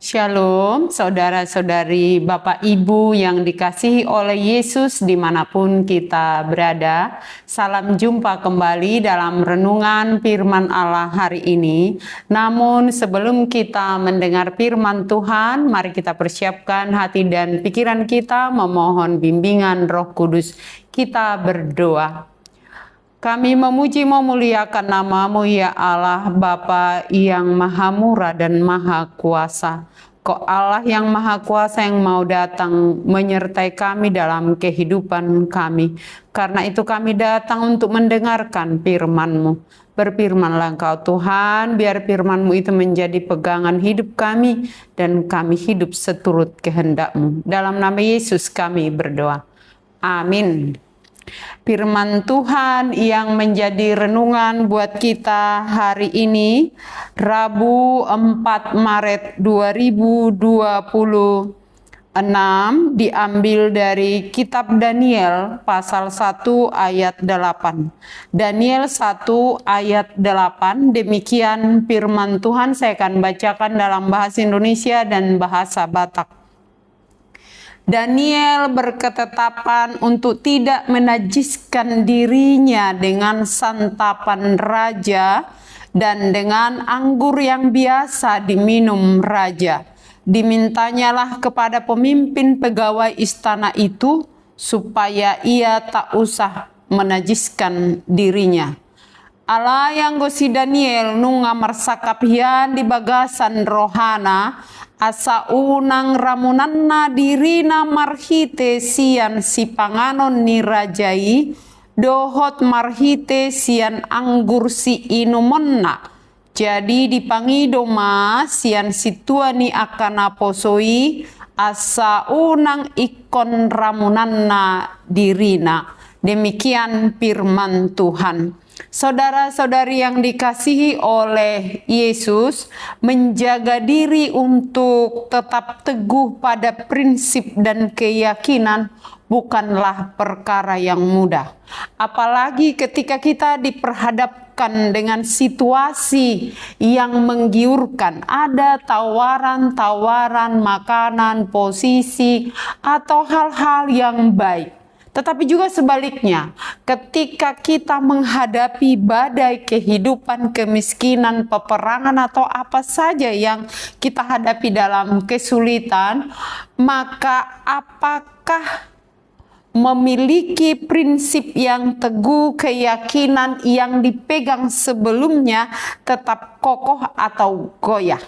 Shalom, saudara-saudari, Bapak Ibu yang dikasihi oleh Yesus dimanapun kita berada. Salam jumpa kembali dalam renungan firman Allah hari ini. Namun sebelum kita mendengar firman Tuhan, mari kita persiapkan hati dan pikiran kita memohon bimbingan Roh Kudus. Kita berdoa. Kami memuji memuliakan nama-Mu ya Allah, Bapa yang maha murah dan maha kuasa. Kau Allah yang maha kuasa yang mau datang menyertai kami dalam kehidupan kami. Karena itu kami datang untuk mendengarkan firman-Mu. Berfirmanlah Engkau Tuhan, biar firman-Mu itu menjadi pegangan hidup kami dan kami hidup seturut kehendak-Mu. Dalam nama Yesus kami berdoa. Amin. Firman Tuhan yang menjadi renungan buat kita hari ini, Rabu 4 Maret 2026, diambil dari kitab Daniel pasal 1 ayat 8. Daniel 1 ayat 8, demikian firman Tuhan. Saya akan bacakan dalam bahasa Indonesia dan bahasa Batak. Daniel berketetapan untuk tidak menajiskan dirinya dengan santapan raja dan dengan anggur yang biasa diminum raja. Dimintanyalah kepada pemimpin pegawai istana itu supaya ia tak usah menajiskan dirinya. Allah yang gosi Daniel nunga marsakapian di bagasan rohana asa unang ramunanna dirina marhite sian si panganon ni rajai dohot marhite sian anggur si inumonna jadi dipangido ma sian situani akana posoi asa unang ikon ramunanna dirina. Demikian firman Tuhan. Saudara-saudari yang dikasihi oleh Yesus, menjaga diri untuk tetap teguh pada prinsip dan keyakinan bukanlah perkara yang mudah. Apalagi ketika kita diperhadapkan dengan situasi yang menggiurkan, ada tawaran-tawaran makanan, posisi, atau hal-hal yang baik. Tetapi juga sebaliknya, ketika kita menghadapi badai kehidupan, kemiskinan, peperangan, atau apa saja yang kita hadapi dalam kesulitan, maka apakah memiliki prinsip yang teguh, keyakinan yang dipegang sebelumnya tetap kokoh atau goyah?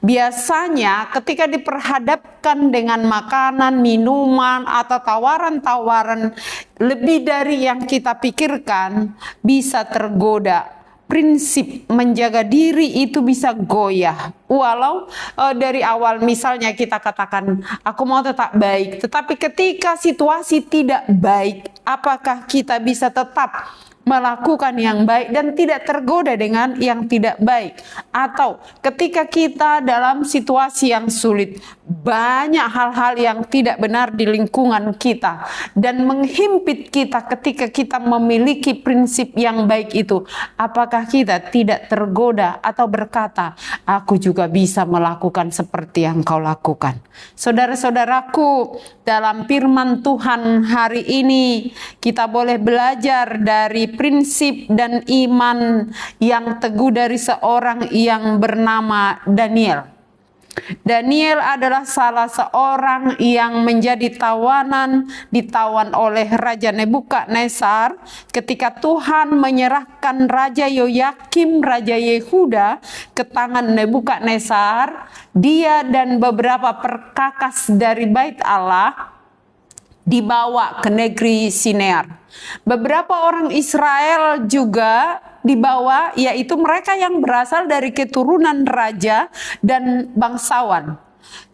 Biasanya ketika diperhadapkan dengan makanan, minuman, atau tawaran-tawaran lebih dari yang kita pikirkan, bisa tergoda. Prinsip menjaga diri itu bisa goyah. Walau dari awal misalnya kita katakan, aku mau tetap baik. Tetapi ketika situasi tidak baik, apakah kita bisa tetap melakukan yang baik dan tidak tergoda dengan yang tidak baik? Atau ketika kita dalam situasi yang sulit, banyak hal-hal yang tidak benar di lingkungan kita dan menghimpit kita ketika kita memiliki prinsip yang baik itu, apakah kita tidak tergoda atau berkata, aku juga bisa melakukan seperti yang kau lakukan? Saudara-saudaraku, dalam firman Tuhan hari ini kita boleh belajar dari prinsip dan iman yang teguh dari seorang yang bernama Daniel. Daniel adalah salah seorang yang menjadi ditawan oleh Raja Nebukadnezar ketika Tuhan menyerahkan Raja Yoyakim, Raja Yehuda ke tangan Nebukadnezar. Dia dan beberapa perkakas dari bait Allah dibawa ke negeri Sinear. Beberapa orang Israel juga dibawa, yaitu mereka yang berasal dari keturunan raja dan bangsawan.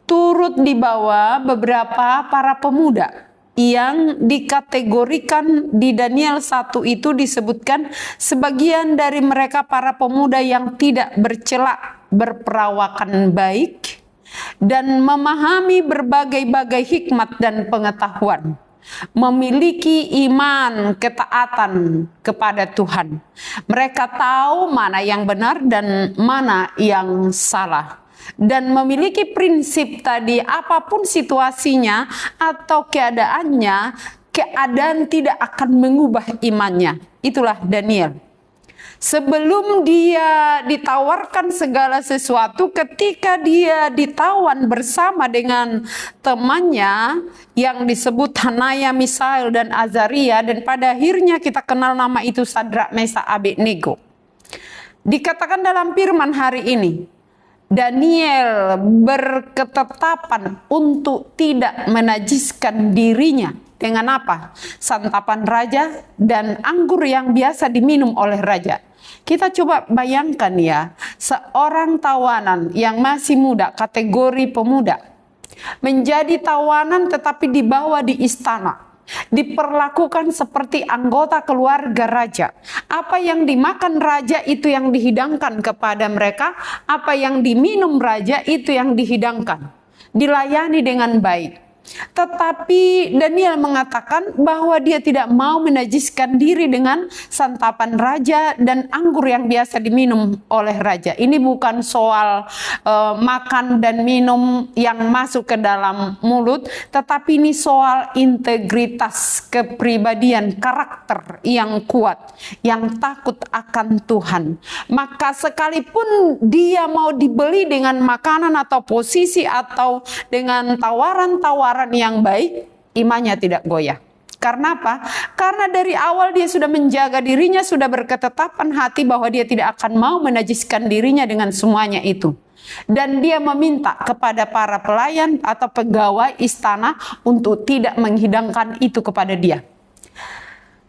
Turut dibawa beberapa para pemuda yang dikategorikan di Daniel 1 itu disebutkan sebagian dari mereka para pemuda yang tidak bercela, berperawakan baik, dan memahami berbagai-bagai hikmat dan pengetahuan, memiliki iman, ketaatan kepada Tuhan. Mereka tahu mana yang benar dan mana yang salah. dan memiliki prinsip tadi, apapun situasinya atau keadaannya, keadaan tidak akan mengubah imannya. Itulah Daniel. Sebelum dia ditawarkan segala sesuatu, ketika dia ditawan bersama dengan temannya yang disebut Hanaya, Misael, dan Azaria, dan pada akhirnya kita kenal nama itu Sadrak, Mesak, Abednego. Dikatakan dalam firman hari ini, Daniel berketetapan untuk tidak menajiskan dirinya. Dengan apa? Santapan raja dan anggur yang biasa diminum oleh raja. Kita coba bayangkan ya, seorang tawanan yang masih muda, kategori pemuda, menjadi tawanan tetapi dibawa di istana, diperlakukan seperti anggota keluarga raja. Apa yang dimakan raja itu yang dihidangkan kepada mereka, apa yang diminum raja itu yang dihidangkan, dilayani dengan baik. Tetapi Daniel mengatakan bahwa dia tidak mau menajiskan diri dengan santapan raja dan anggur yang biasa diminum oleh raja. Ini bukan soal makan dan minum yang masuk ke dalam mulut, tetapi ini soal integritas kepribadian, karakter yang kuat, yang takut akan Tuhan. Maka sekalipun dia mau dibeli dengan makanan atau posisi atau dengan tawaran-tawaran yang baik, imannya tidak goyah. Karena apa? Karena dari awal dia sudah menjaga dirinya, sudah berketetapan hati bahwa dia tidak akan mau menajiskan dirinya dengan semuanya itu. Dan dia meminta kepada para pelayan atau pegawai istana untuk tidak menghidangkan itu kepada dia.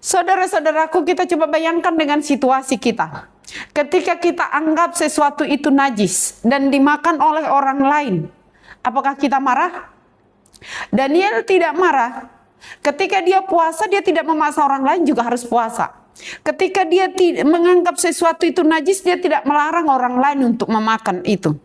Saudara-saudaraku, kita coba bayangkan dengan situasi kita. Ketika kita anggap sesuatu itu najis dan dimakan oleh orang lain, apakah kita marah? Daniel tidak marah. Ketika dia puasa, dia tidak memaksa orang lain juga harus puasa. Ketika dia menganggap sesuatu itu najis, dia tidak melarang orang lain untuk memakan itu.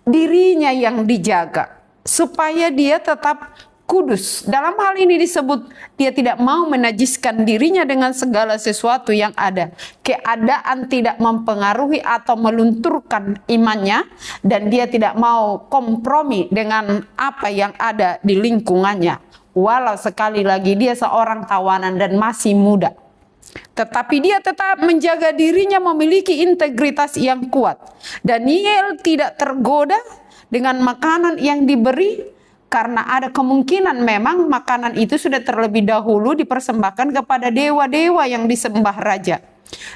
Dirinya yang dijaga supaya dia tetap kudus. Dalam hal ini disebut dia tidak mau menajiskan dirinya dengan segala sesuatu yang ada. Keadaan tidak mempengaruhi atau melunturkan imannya, dan dia tidak mau kompromi dengan apa yang ada di lingkungannya. Walau sekali lagi dia seorang tawanan dan masih muda, tetapi dia tetap menjaga dirinya, memiliki integritas yang kuat. Daniel tidak tergoda dengan makanan yang diberi, karena ada kemungkinan memang makanan itu sudah terlebih dahulu dipersembahkan kepada dewa-dewa yang disembah raja.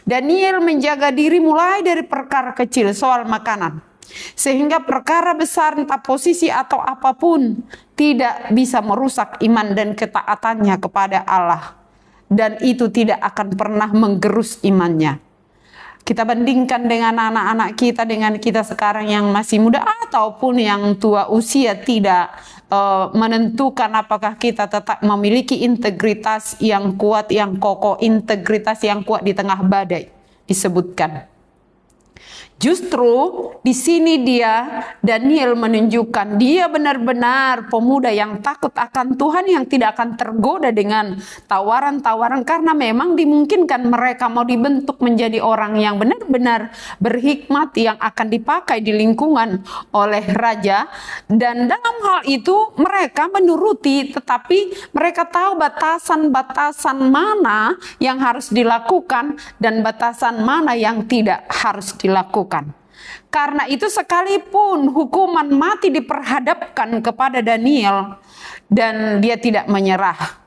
Daniel menjaga diri mulai dari perkara kecil soal makanan, sehingga perkara besar entah posisi atau apapun tidak bisa merusak iman dan ketaatannya kepada Allah. Dan itu tidak akan pernah menggerus imannya. Kita bandingkan dengan anak-anak kita, dengan kita sekarang yang masih muda ataupun yang tua usia, tidak menentukan apakah kita tetap memiliki integritas yang kuat, yang kokoh, integritas yang kuat di tengah badai disebutkan. Justru di sini Daniel menunjukkan dia benar-benar pemuda yang takut akan Tuhan, yang tidak akan tergoda dengan tawaran-tawaran, karena memang dimungkinkan mereka mau dibentuk menjadi orang yang benar-benar berhikmat yang akan dipakai di lingkungan oleh raja. Dan dalam hal itu mereka menuruti, tetapi mereka tahu batasan-batasan mana yang harus dilakukan dan batasan mana yang tidak harus dilakukan. Karena itu sekalipun hukuman mati diperhadapkan kepada Daniel, dan dia tidak menyerah.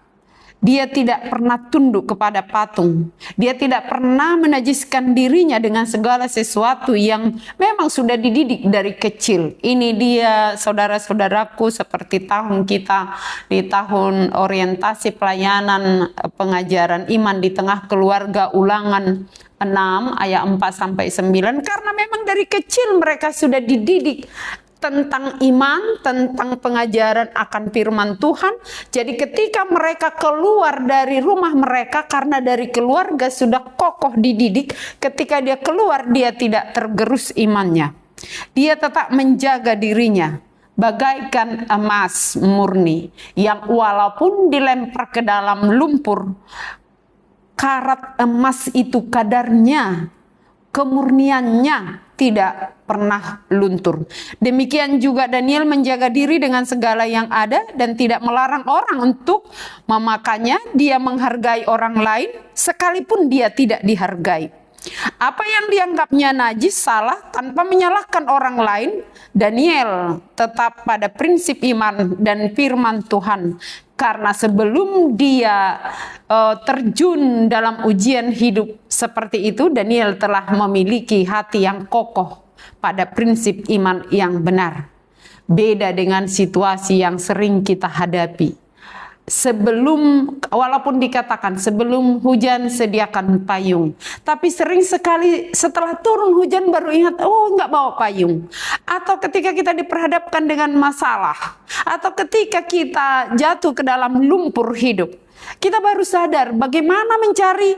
Dia tidak pernah tunduk kepada patung. Dia tidak pernah menajiskan dirinya dengan segala sesuatu yang memang sudah dididik dari kecil. Ini dia, saudara-saudaraku, seperti tahun kita di tahun orientasi pelayanan pengajaran iman di tengah keluarga, Ulangan 6 ayat 4-9, karena memang dari kecil mereka sudah dididik tentang iman, tentang pengajaran akan firman Tuhan. Jadi ketika mereka keluar dari rumah mereka, karena dari keluarga sudah kokoh dididik, ketika dia keluar dia tidak tergerus imannya. Dia tetap menjaga dirinya bagaikan emas murni yang walaupun dilempar ke dalam lumpur, karat emas itu kadarnya, kemurniannya tidak pernah luntur. Demikian juga Daniel menjaga diri dengan segala yang ada dan tidak melarang orang untuk memakannya. Dia menghargai orang lain sekalipun dia tidak dihargai. Apa yang dianggapnya najis, salah, tanpa menyalahkan orang lain, Daniel tetap pada prinsip iman dan firman Tuhan. Karena sebelum dia terjun dalam ujian hidup seperti itu, Daniel telah memiliki hati yang kokoh pada prinsip iman yang benar. Beda dengan situasi yang sering kita hadapi. Walaupun dikatakan sebelum hujan sediakan payung, tapi sering sekali setelah turun hujan baru ingat, oh nggak bawa payung. Atau ketika kita diperhadapkan dengan masalah, atau ketika kita jatuh ke dalam lumpur hidup, kita baru sadar bagaimana mencari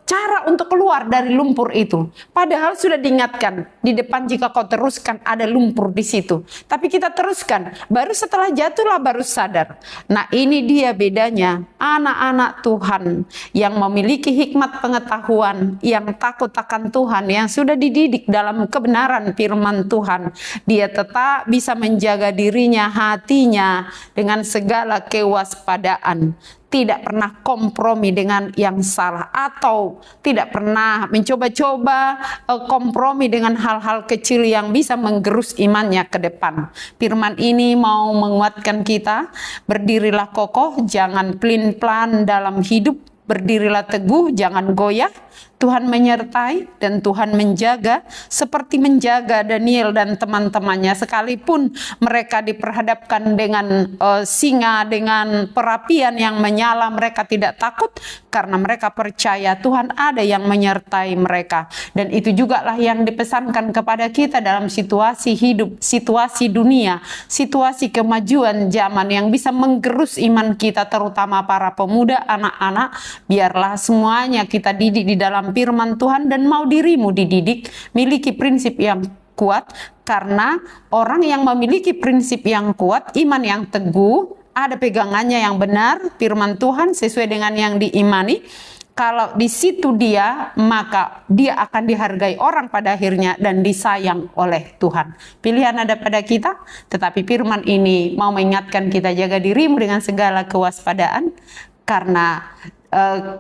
cara untuk keluar dari lumpur itu. Padahal sudah diingatkan di depan, jika kau teruskan ada lumpur di situ. Tapi kita teruskan, baru setelah jatuhlah baru sadar. Nah, ini dia bedanya anak-anak Tuhan yang memiliki hikmat pengetahuan, yang takut akan Tuhan, yang sudah dididik dalam kebenaran firman Tuhan. Dia tetap bisa menjaga dirinya, hatinya dengan segala kewaspadaan. Tidak pernah kompromi dengan yang salah, atau tidak pernah mencoba-coba kompromi dengan hal-hal kecil yang bisa menggerus imannya ke depan. Firman ini mau menguatkan kita, berdirilah kokoh, jangan pelin-pelan dalam hidup, berdirilah teguh, jangan goyah. Tuhan menyertai dan Tuhan menjaga, seperti menjaga Daniel dan teman-temannya. Sekalipun mereka diperhadapkan dengan singa, dengan perapian yang menyala, mereka tidak takut karena mereka percaya Tuhan ada yang menyertai mereka. Dan itu juga lah yang dipesankan kepada kita dalam situasi hidup, situasi dunia, situasi kemajuan zaman yang bisa menggerus iman kita, terutama para pemuda, anak-anak. Biarlah semuanya kita didik di dalam firman Tuhan, dan mau dirimu dididik, miliki prinsip yang kuat, karena orang yang memiliki prinsip yang kuat, iman yang teguh, ada pegangannya yang benar, firman Tuhan sesuai dengan yang diimani. Kalau di situ dia, maka dia akan dihargai orang pada akhirnya dan disayang oleh Tuhan. Pilihan ada pada kita, tetapi firman ini mau mengingatkan kita, jaga dirimu dengan segala kewaspadaan, karena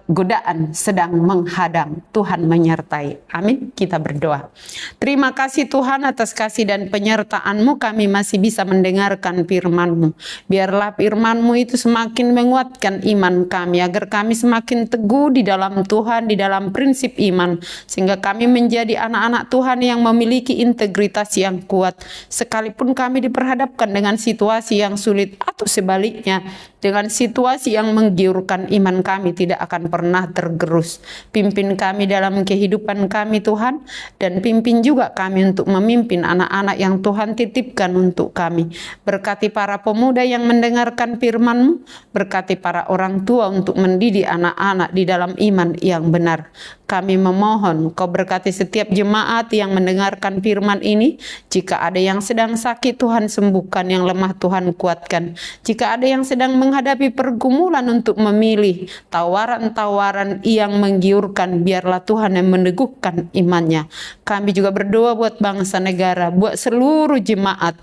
godaan sedang menghadang. Tuhan menyertai. Amin. Kita berdoa. Terima kasih Tuhan atas kasih dan penyertaan-Mu, kami masih bisa mendengarkan firman-Mu. Biarlah firman-Mu itu semakin menguatkan iman kami, agar kami semakin teguh di dalam Tuhan, di dalam prinsip iman, sehingga kami menjadi anak-anak Tuhan yang memiliki integritas yang kuat. Sekalipun kami diperhadapkan dengan situasi yang sulit, atau sebaliknya dengan situasi yang menggiurkan, iman kami tidak akan pernah tergerus. Pimpin kami dalam kehidupan kami Tuhan, dan pimpin juga kami untuk memimpin anak-anak yang Tuhan titipkan untuk kami. Berkati para pemuda yang mendengarkan firman-Mu, berkati para orang tua untuk mendidik anak-anak di dalam iman yang benar. Kami memohon Kau berkati setiap jemaat yang mendengarkan firman ini. Jika ada yang sedang sakit, Tuhan sembuhkan, yang lemah Tuhan kuatkan. Jika ada yang sedang menghadapi pergumulan untuk memilih tawaran-tawaran yang menggiurkan, biarlah Tuhan yang meneguhkan imannya. Kami juga berdoa buat bangsa negara, buat seluruh jemaat.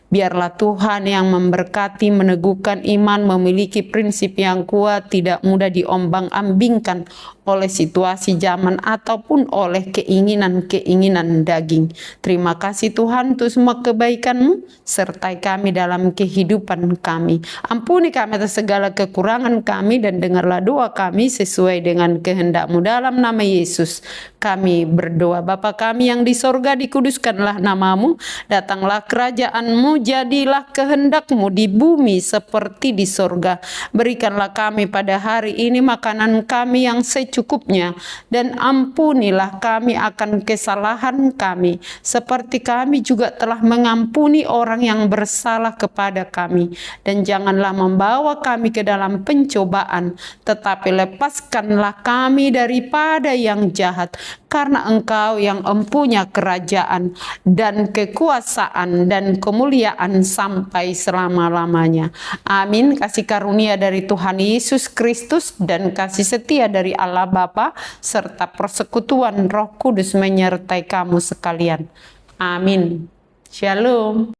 Biarlah Tuhan yang memberkati, meneguhkan iman, memiliki prinsip yang kuat, tidak mudah diombang-ambingkan oleh situasi zaman ataupun oleh keinginan-keinginan daging. Terima kasih Tuhan untuk semua kebaikan-Mu, sertai kami dalam kehidupan kami. Ampuni kami atas segala kekurangan kami, dan dengarlah doa kami sesuai dengan kehendak-Mu. Dalam nama Yesus kami berdoa. Bapa kami yang di sorga, dikuduskanlah nama-Mu, datanglah kerajaan-Mu, jadilah kehendak-Mu di bumi seperti di sorga. Berikanlah kami pada hari ini makanan kami yang secukupnya, dan ampunilah kami akan kesalahan kami, seperti kami juga telah mengampuni orang yang bersalah kepada kami. Dan janganlah membawa kami ke dalam pencobaan, tetapi lepaskanlah kami daripada yang jahat. karena Engkau yang empunya kerajaan dan kekuasaan dan kemuliaan sampai selama-lamanya. Amin. Kasih karunia dari Tuhan Yesus Kristus dan kasih setia dari Allah Bapa serta persekutuan Roh Kudus menyertai kamu sekalian. Amin. Shalom.